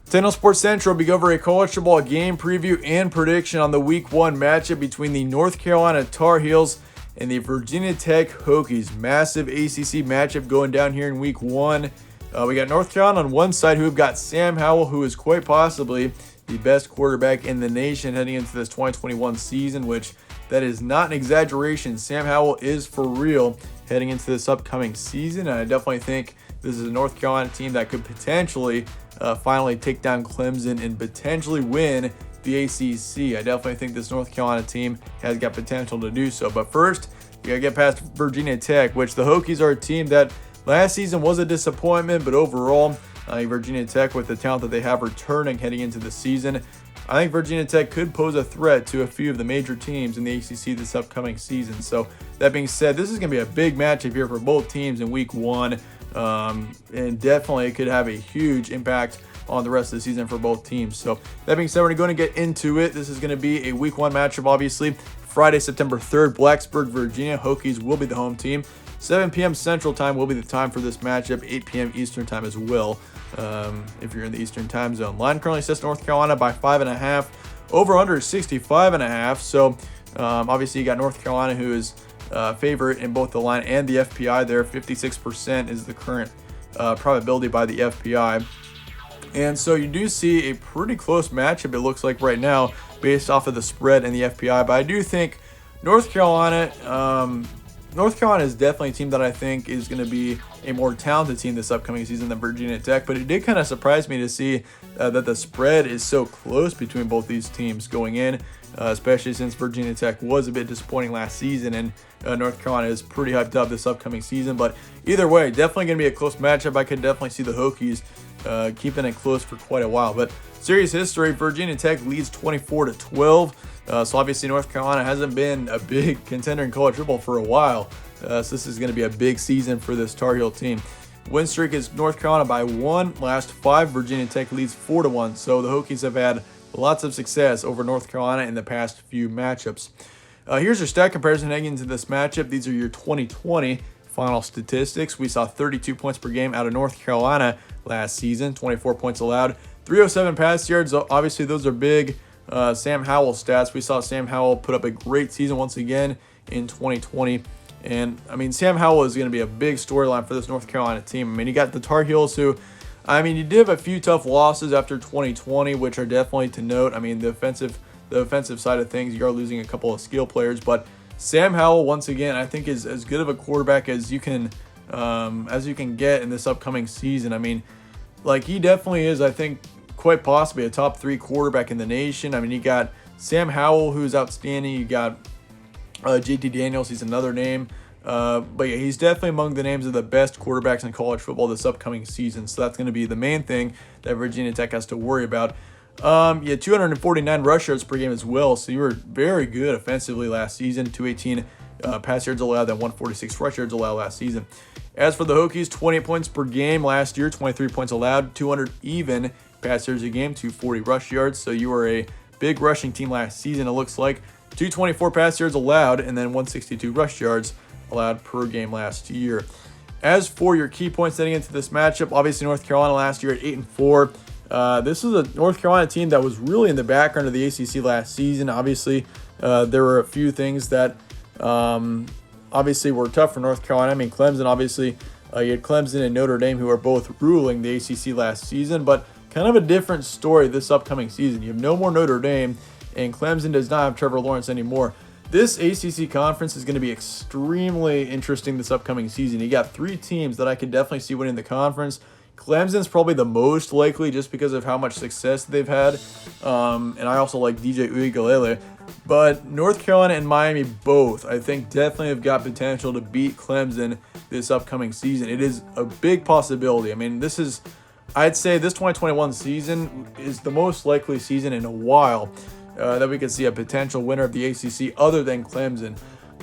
Central Sports Central will be over a college football game preview and prediction on the Week 1 matchup between the North Carolina Tar Heels and the Virginia Tech Hokies. Massive ACC matchup going down here in Week 1. We got North Carolina on one side, who have got Sam Howell, who is quite possibly the best quarterback in the nation heading into this 2021 season, which that is not an exaggeration. Sam Howell is for real heading into this upcoming season, and I definitely think this is a North Carolina team that could potentially finally take down Clemson and potentially win the ACC. I definitely think this North Carolina team has got potential to do so. But first, you gotta get past Virginia Tech, which the Hokies are a team that last season was a disappointment, but overall, Virginia Tech, with the talent that they have returning heading into the season, I think Virginia Tech could pose a threat to a few of the major teams in the ACC this upcoming season. So that being said, this is going to be a big matchup here for both teams in Week 1, and definitely could have a huge impact on the rest of the season for both teams. So that being said, we're going to get into it. This is going to be a Week 1 matchup, obviously. Friday, September 3rd, Blacksburg, Virginia. Hokies will be the home team. 7 p.m. Central Time will be the time for this matchup. 8 p.m. Eastern Time as well, if you're in the Eastern Time Zone. Line currently sets North Carolina by 5.5. Over-under 65.5. So obviously you got North Carolina, who is favorite in both the line and the FPI there. 56% is the current probability by the FPI. And so you do see a pretty close matchup, it looks like right now, based off of the spread and the FPI. But I do think North Carolina is definitely a team that I think is going to be a more talented team this upcoming season than Virginia Tech. But it did kind of surprise me to see that the spread is so close between both these teams going in, especially since Virginia Tech was a bit disappointing last season, and North Carolina is pretty hyped up this upcoming season. But either way, definitely going to be a close matchup. I could definitely see the Hokies keeping it close for quite a while. But series history, Virginia Tech leads 24-12. So obviously North Carolina hasn't been a big contender in college football for a while. So this is going to be a big season for this Tar Heel team. Win streak is North Carolina by 1. Last 5, Virginia Tech leads 4-1. So the Hokies have had lots of success over North Carolina in the past few matchups. Here's your stat comparison heading into this matchup. These are your 2020 final statistics. We saw 32 points per game out of North Carolina last season, 24 points allowed, 307 pass yards. Obviously, those are big Sam Howell stats. We saw Sam Howell put up a great season once again in 2020. And, I mean, Sam Howell is going to be a big storyline for this North Carolina team. I mean, you got the Tar Heels, who, I mean, you did have a few tough losses after 2020, which are definitely to note. I mean, the offensive side of things, you are losing a couple of skill players, but Sam Howell, once again, I think is as good of a quarterback as you can get in this upcoming season. I mean, like, he definitely is, I think, quite possibly a top 3 quarterback in the nation. I mean, you got Sam Howell, who's outstanding. You got JT Daniels, he's another name. But yeah, he's definitely among the names of the best quarterbacks in college football this upcoming season. So that's going to be the main thing that Virginia Tech has to worry about. 249 rush yards per game as well. So you were very good offensively last season. 218 pass yards allowed, then 146 rush yards allowed last season. As for the Hokies, 28 points per game last year, 23 points allowed, 200 even pass yards a game, 240 rush yards. So you were a big rushing team last season, it looks like. 224 pass yards allowed, and then 162 rush yards allowed per game last year. As for your key points heading into this matchup, obviously North Carolina last year at 8-4. This is a North Carolina team that was really in the background of the ACC last season. Obviously, there were a few things that obviously were tough for North Carolina. I mean, Clemson, obviously, you had Clemson and Notre Dame, who are both ruling the ACC last season, but kind of a different story this upcoming season. You have no more Notre Dame, and Clemson does not have Trevor Lawrence anymore. This ACC conference is going to be extremely interesting this upcoming season. You got 3 teams that I could definitely see winning the conference. Clemson's probably the most likely just because of how much success they've had. And I also like DJ Uiagalelei. But North Carolina and Miami both, I think, definitely have got potential to beat Clemson this upcoming season. It is a big possibility. I mean, I'd say this 2021 season is the most likely season in a while that we could see a potential winner of the ACC other than Clemson.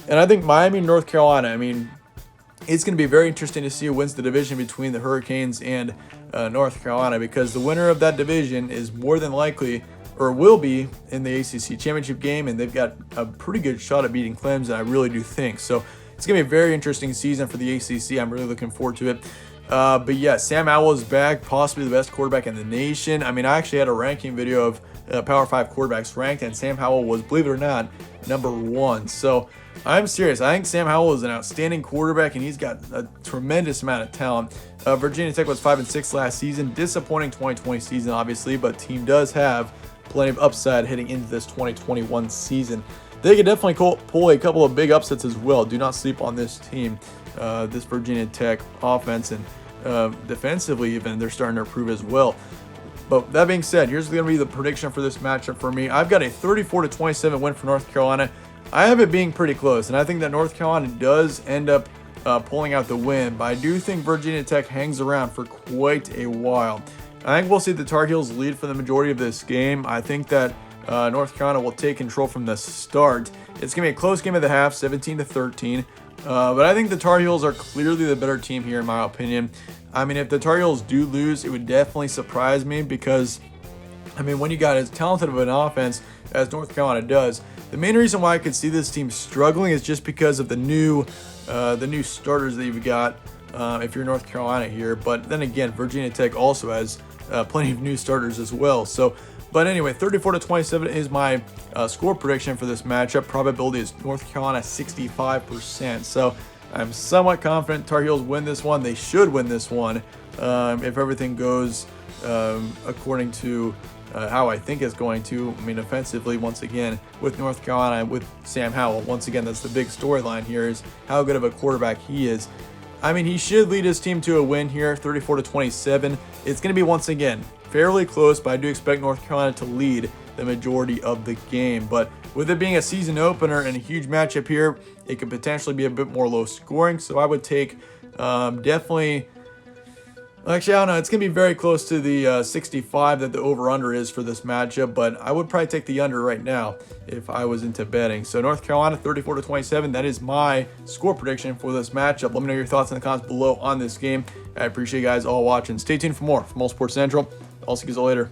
And I think Miami and North Carolina, I mean, it's going to be very interesting to see who wins the division between the Hurricanes and North Carolina, because the winner of that division is more than likely, or will be, in the ACC championship game, and they've got a pretty good shot at beating Clemson, I really do think. So it's it's going to be a very interesting season for the ACC. I'm really looking forward to it. But yeah, Sam Howell is back, possibly the best quarterback in the nation. I mean, I actually had a ranking video of Power 5 quarterbacks ranked, and Sam Howell was, believe it or not, #1. So I'm serious. I think Sam Howell is an outstanding quarterback, and he's got a tremendous amount of talent. Virginia Tech was 5-6 last season. Disappointing 2020 season, obviously, but team does have plenty of upside heading into this 2021 season. They could definitely pull a couple of big upsets as well. Do not sleep on this team, this Virginia Tech offense, and defensively even, they're starting to improve as well. But that being said, here's going to be the prediction for this matchup for me. I've got a 34-27 win for North Carolina. I have it being pretty close, and I think that North Carolina does end up pulling out the win, but I do think Virginia Tech hangs around for quite a while. I think we'll see the Tar Heels lead for the majority of this game. I think that North Carolina will take control from the start. It's going to be a close game at the half, 17-13. But I think the Tar Heels are clearly the better team here, in my opinion. I mean, if the Tar Heels do lose, it would definitely surprise me because, I mean, when you got as talented of an offense as North Carolina does, the main reason why I could see this team struggling is just because of the new starters that you've got if you're North Carolina here. But then again, Virginia Tech also has plenty of new starters as well. So, but anyway, 34-27 is my score prediction for this matchup. Probability is North Carolina 65%. So I'm somewhat confident Tar Heels win this one. They should win this one if everything goes according to how I think it's going to. I mean, offensively, once again, with North Carolina, with Sam Howell, once again, that's the big storyline here is how good of a quarterback he is. I mean, he should lead his team to a win here, 34-27. It's going to be, once again, fairly close, but I do expect North Carolina to lead the majority of the game. But with it being a season opener and a huge matchup here, it could potentially be a bit more low scoring. So I would take definitely... Actually, I don't know. It's going to be very close to the 65 that the over-under is for this matchup, but I would probably take the under right now if I was into betting. So North Carolina, 34-27. That is my score prediction for this matchup. Let me know your thoughts in the comments below on this game. I appreciate you guys all watching. Stay tuned for more from All Sports Central. I'll see you guys all later.